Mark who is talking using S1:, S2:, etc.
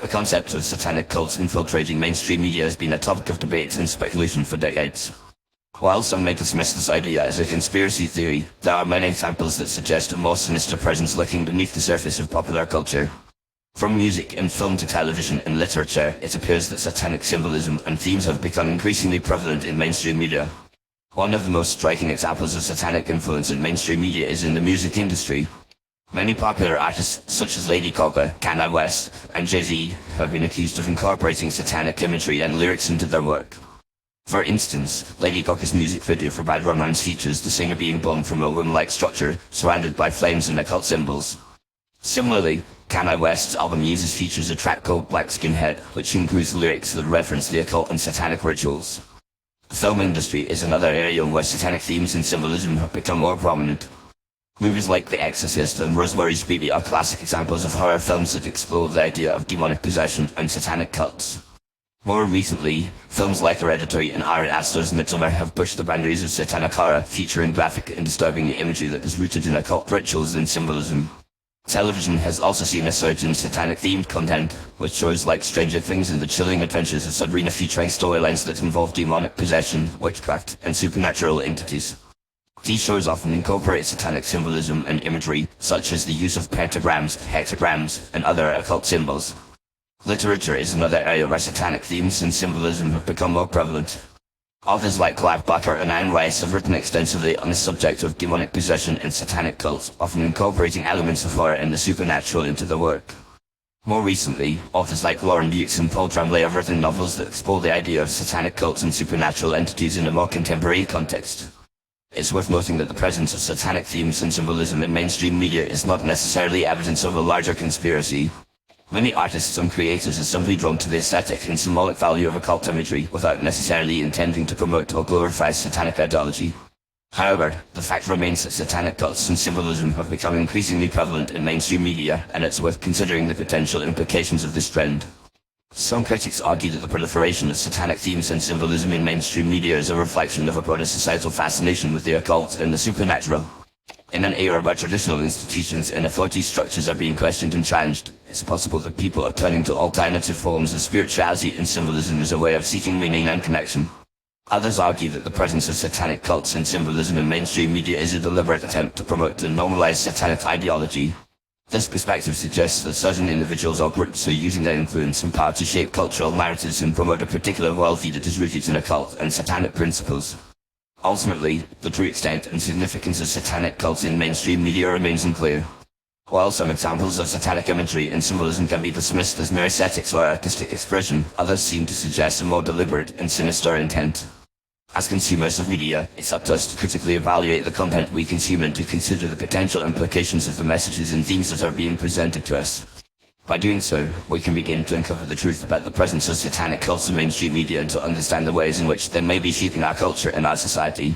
S1: The concept of satanic cults infiltrating mainstream media has been a topic of debate and speculation for decades. While some may dismiss this idea as a conspiracy theory, there are many examples that suggest a more sinister presence lurking beneath the surface of popular culture. From music and film to television and literature, it appears that satanic symbolism and themes have become increasingly prevalent in mainstream media. One of the most striking examples of satanic influence in mainstream media is in the music industry. Many popular artists such as Lady Gaga, Kanye West, and Jay-Z have been accused of incorporating satanic imagery and lyrics into their work. For instance, Lady Gaga's music video for Bad Romance features the singer being born from a womb-like structure, surrounded by flames and occult symbols. Similarly, Kanye West's album uses features a track called Black Skinhead, which includes lyrics that reference the occult and satanic rituals. The film industry is another area where satanic themes and symbolism have become more prominent. Movies like The Exorcist and Rosemary's Baby are classic examples of horror films that explore the idea of demonic possession and satanic cults. More recently, films like Hereditary and Ari Aster's Midsommar have pushed the boundaries of satanic horror, featuring graphic and disturbing imagery that is rooted in occult rituals and symbolism. Television has also seen a surge in satanic-themed content, with shows like Stranger Things and The Chilling Adventures of Sabrina featuring storylines that involve demonic possession, witchcraft, and supernatural entities. These shows often incorporate satanic symbolism and imagery, such as the use of pentagrams, hexagrams, and other occult symbols. Literature is another area where satanic themes and symbolism have become more prevalent. Authors like Clive Barker and Anne Rice have written extensively on the subject of demonic possession and satanic cults, often incorporating elements of horror and the supernatural into their work. More recently, authors like Lauren Dukes and Paul Tremblay have written novels that explore the idea of satanic cults and supernatural entities in a more contemporary context. It's worth noting that the presence of satanic themes and symbolism in mainstream media is not necessarily evidence of a larger conspiracy. Many artists and creators are simply drawn to the aesthetic and symbolic value of occult imagery without necessarily intending to promote or glorify satanic ideology. However, the fact remains that satanic cults and symbolism have become increasingly prevalent in mainstream media, and it's worth considering the potential implications of this trend. Some critics argue that the proliferation of satanic themes and symbolism in mainstream media is a reflection of a broader societal fascination with the occult and the supernatural. In an era where traditional institutions and authority structures are being questioned and challenged, it's possible that people are turning to alternative forms of spirituality and symbolism as a way of seeking meaning and connection. Others argue that the presence of satanic cults and symbolism in mainstream media is a deliberate attempt to promote and normalize satanic ideology. This perspective suggests that certain individuals or groups are using their influence and power to shape cultural narratives and promote a particular worldview that is rooted in occult and satanic principles. Ultimately, the true extent and significance of satanic cults in mainstream media remains unclear. While some examples of satanic imagery and symbolism can be dismissed as mere aesthetics or artistic expression, others seem to suggest a more deliberate and sinister intent. As consumers of media, it's up to us to critically evaluate the content we consume and to consider the potential implications of the messages and themes that are being presented to us. By doing so, we can begin to uncover the truth about the presence of satanic cults in mainstream media and to understand the ways in which they may be shaping our culture and our society.